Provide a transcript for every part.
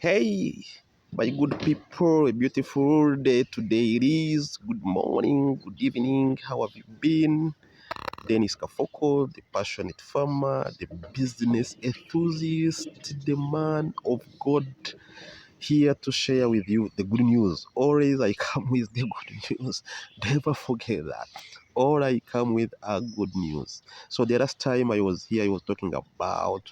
Hey, my good people, a beautiful day today it is. Good morning, good evening. How have you been? Dennis Kafoko, the passionate farmer, the business enthusiast, the man of God, here to share with you the good news. Always I come with the good news. Never forget that. All I come with are good news. So the last time I was here, I was talking about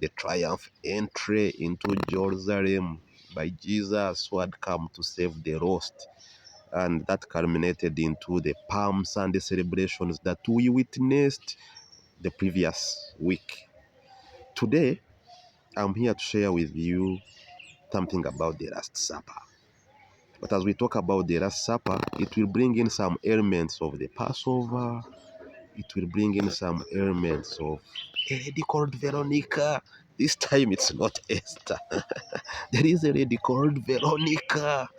the triumph entry into Jerusalem by Jesus who had come to save the lost. And that culminated into the Palm Sunday celebrations that we witnessed the previous week. Today, I'm here to share with you something about the Last Supper. But as we talk about the Last Supper, it will bring in some elements of the Passover. It will bring in some elements of a lady called Veronica. This time it's not Esther. There is a lady called Veronica.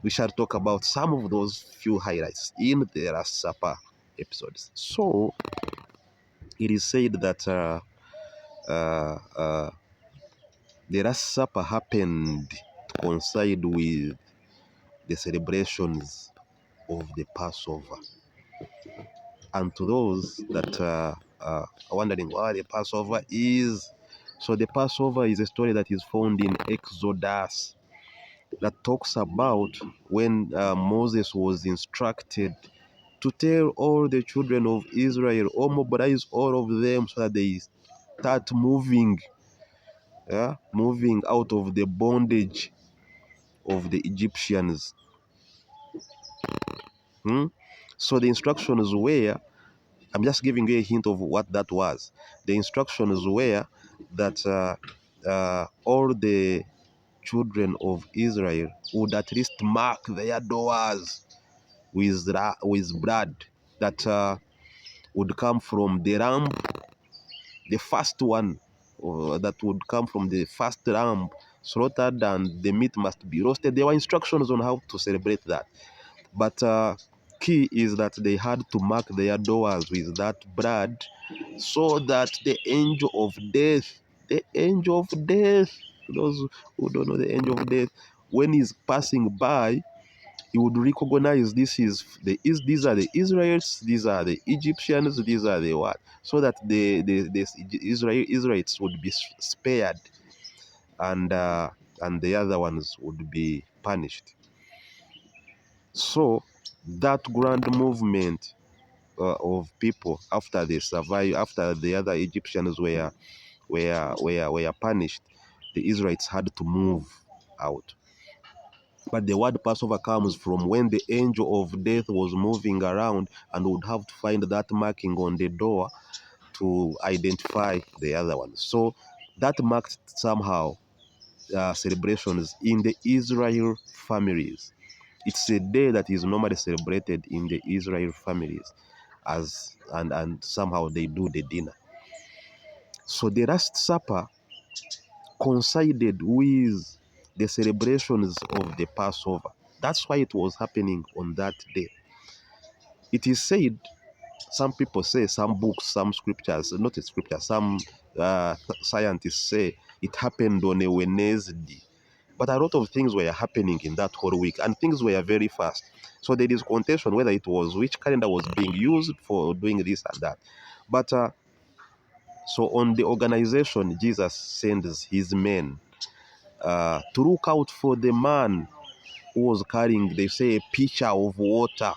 We shall talk about some of those few highlights in the Last Supper episodes. So it is said that uh, uh, the Last Supper happened to coincide with the celebrations of the Passover. And to those that are wondering what the Passover is, so the Passover is a story that is found in Exodus that talks about when Moses was instructed to tell all the children of Israel or mobilize all of them so that they start moving out of the bondage of the Egyptians. So the instructions were, I'm just giving you a hint of what that was. The instructions were that all the children of Israel would at least mark their doors with blood that would come from the ram, the first one that would come from the first ram slaughtered, and the meat must be roasted. There were instructions on how to celebrate that. But key is that they had to mark their doors with that blood so that the angel of death, those who don't know the angel of death, when he's passing by, he would recognize these are the Israelites, these are the Egyptians, these are the what, so that the Israelites would be spared, and the other ones would be punished. So that grand movement of people after they survive, after the other Egyptians were punished, the Israelites had to move out. But the word Passover comes from when the angel of death was moving around and would have to find that marking on the door to identify the other one. So that marked somehow celebrations in the Israel families. It's a day that is normally celebrated in the Israel families, and somehow they do the dinner. So the Last Supper coincided with the celebrations of the Passover. That's why it was happening on that day. It is said, some people say, some books, some scriptures, not a scripture, some scientists say it happened on a Wednesday. But a lot of things were happening in that whole week, and things were very fast. So there is contention whether it was which calendar was being used for doing this and that. But so on the organization, Jesus sends his men to look out for the man who was carrying, they say, a pitcher of water,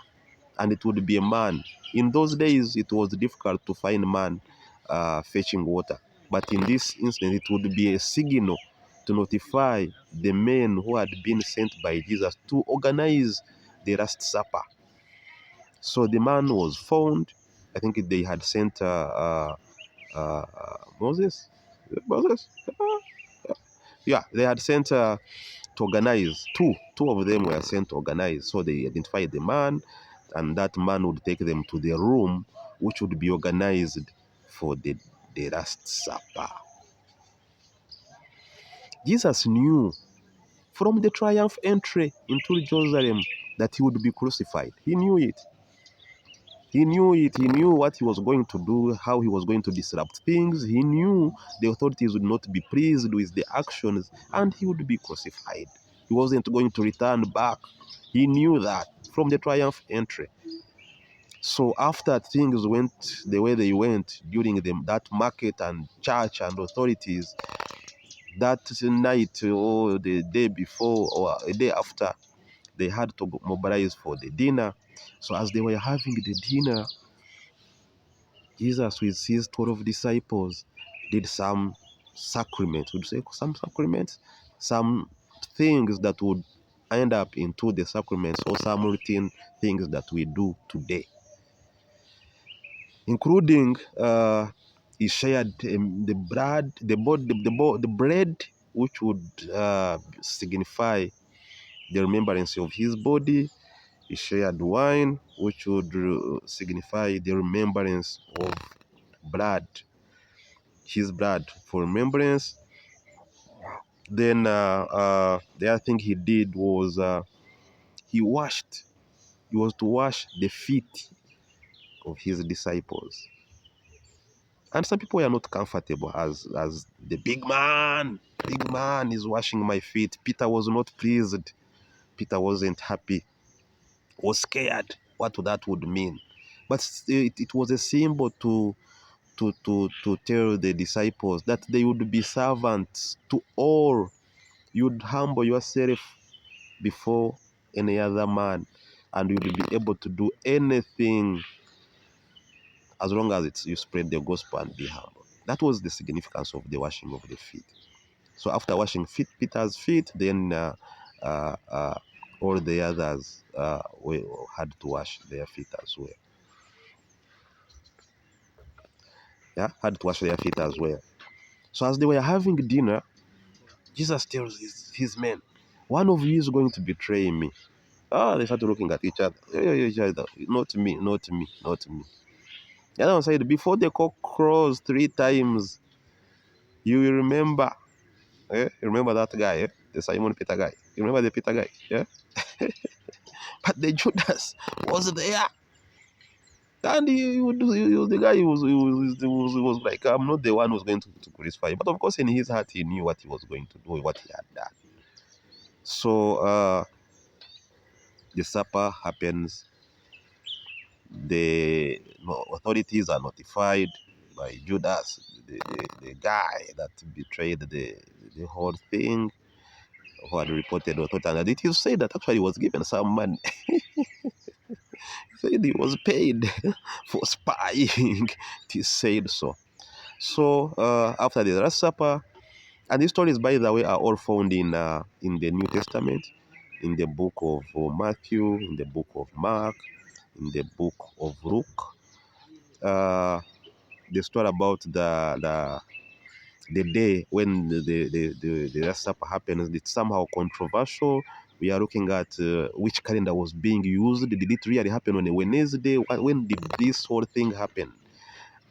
and it would be a man. In those days, it was difficult to find a man fetching water. But in this instance, it would be a signal to notify the men who had been sent by Jesus to organize the Last Supper. So the man was found. I think they had sent Moses. Moses? Yeah, they had sent to organize. Two of them were sent to organize. So they identified the man, and that man would take them to the room which would be organized for the Last Supper. Jesus knew from the triumph entry into Jerusalem that he would be crucified. He knew it. He knew it. He knew what he was going to do, how he was going to disrupt things. He knew the authorities would not be pleased with the actions and he would be crucified. He wasn't going to return back. He knew that from the triumph entry. So after things went the way they went during that market and church and authorities, that night or the day before or a day after, they had to mobilize for the dinner. So as they were having the dinner, Jesus with his 12 disciples did some sacraments, would say some sacraments, some things that would end up into the sacraments or some routine things that we do today, including he shared the bread, the bread, which would signify the remembrance of his body. He shared wine, which would signify the remembrance of blood, his blood for remembrance. Then the other thing he did was he was to wash the feet of his disciples. And some people are not comfortable as the big man is washing my feet. Peter was not pleased. Peter wasn't happy, was scared what that would mean. But it was a symbol to tell the disciples that they would be servants to all. You'd humble yourself before any other man, and you'll be able to do anything as long as you spread the gospel and be humble. That was the significance of the washing of the feet. So after washing Peter's feet, then all the others had to wash their feet as well. Yeah, had to wash their feet as well. So as they were having dinner, Jesus tells his men, one of you is going to betray me. They started looking at each other. Each other. Not me, not me, not me. The other one said, before the cock crows 3 times, you will remember. You remember that guy, the Simon Peter guy. You remember the Peter guy? Yeah. But the Judas was there. And the guy was like, I'm not the one who's going to crucify you. But of course, in his heart, he knew what he was going to do, what he had done. So the supper happens. The authorities are notified by Judas, the guy that betrayed the whole thing, who had reported authority. And it is said that actually he was given some money. He said he was paid for spying. It is said so. So after the Last Supper, and these stories, by the way, are all found in the New Testament, in the book of Matthew, in the book of Mark, in the book of Luke. The story about the day when the Last Supper happens, it's somehow controversial. We are looking at which calendar was being used. Did it really happen on a Wednesday? When did this whole thing happen?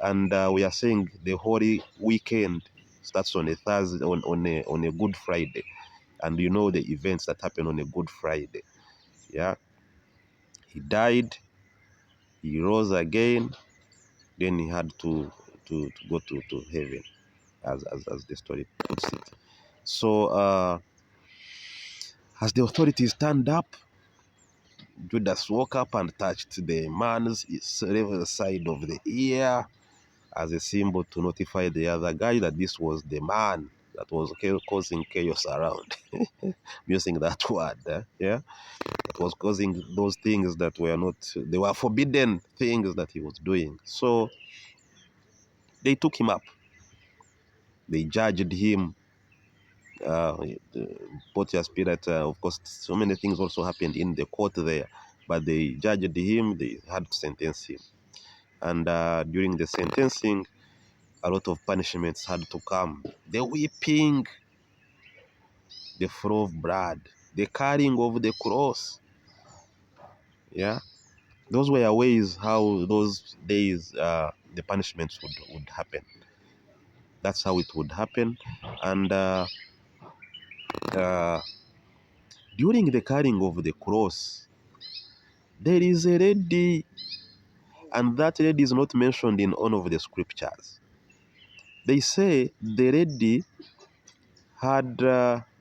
And we are saying the Holy Weekend starts on a Thursday, on a Good Friday, and you know the events that happen on a Good Friday. Yeah, he died, he rose again, then he had to go to heaven, as the story puts it. So as the authorities stand up, Judas woke up and touched the man's left side of the ear as a symbol to notify the other guy that this was the man that was causing chaos around. Using that word, yeah, it was causing those things that were not, they were forbidden things that he was doing. So they took him up. They judged him. Pontius Pilate, of course, so many things also happened in the court there, but they judged him. They had to sentence him, and during the sentencing, a lot of punishments had to come. The whipping, the flow of blood, the carrying of the cross. Yeah, those were ways how those days the punishments would happen. That's how it would happen, and during the carrying of the cross, there is a lady And that lady is not mentioned in all of the scriptures. They say the lady had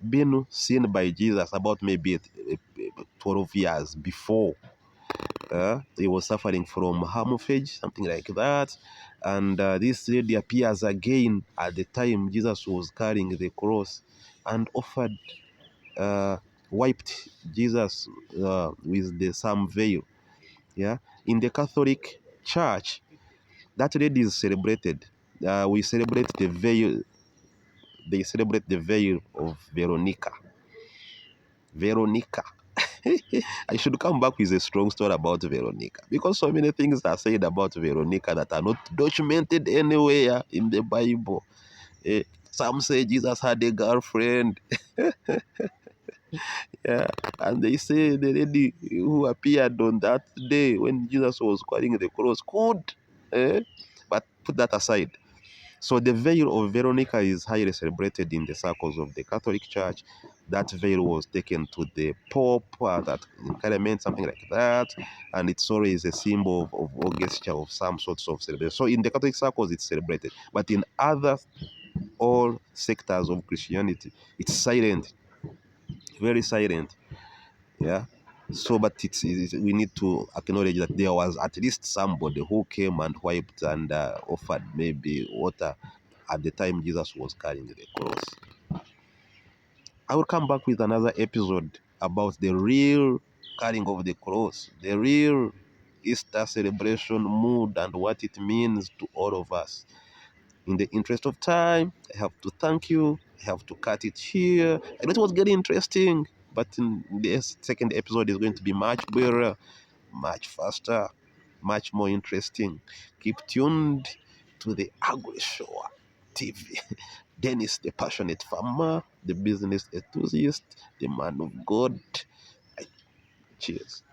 been seen by Jesus about maybe 12 years before. He was suffering from hemorrhage, something like that. And this lady appears again at the time Jesus was carrying the cross and offered, uh, wiped Jesus with the same veil. Yeah, in the Catholic Church, that lady is celebrated. We celebrate the veil. They celebrate the veil of Veronica. Veronica. I should come back with a strong story about Veronica because so many things are said about Veronica that are not documented anywhere in the Bible. Some say Jesus had a girlfriend. Yeah, and they say the lady who appeared on that day when Jesus was carrying the cross could. But put that aside. So the veil of Veronica is highly celebrated in the circles of the Catholic Church. That veil was taken to the Pope, that encouragement, something like that, and it's always a symbol of gesture of some sorts of celebration. So in the Catholic circles, it's celebrated, but in other all sectors of Christianity, it's silent, very silent. Yeah. So, but we need to acknowledge that there was at least somebody who came and wiped and offered maybe water at the time Jesus was carrying the cross. I will come back with another episode about the real carrying of the cross, the real Easter celebration mood and what it means to all of us. In the interest of time, I have to thank you. I have to cut it here. I know it was getting interesting, but in the second episode is going to be much better, much faster, much more interesting. Keep tuned to the Agri Show TV. Dennis, the passionate farmer, the business enthusiast, the man of God. Cheers.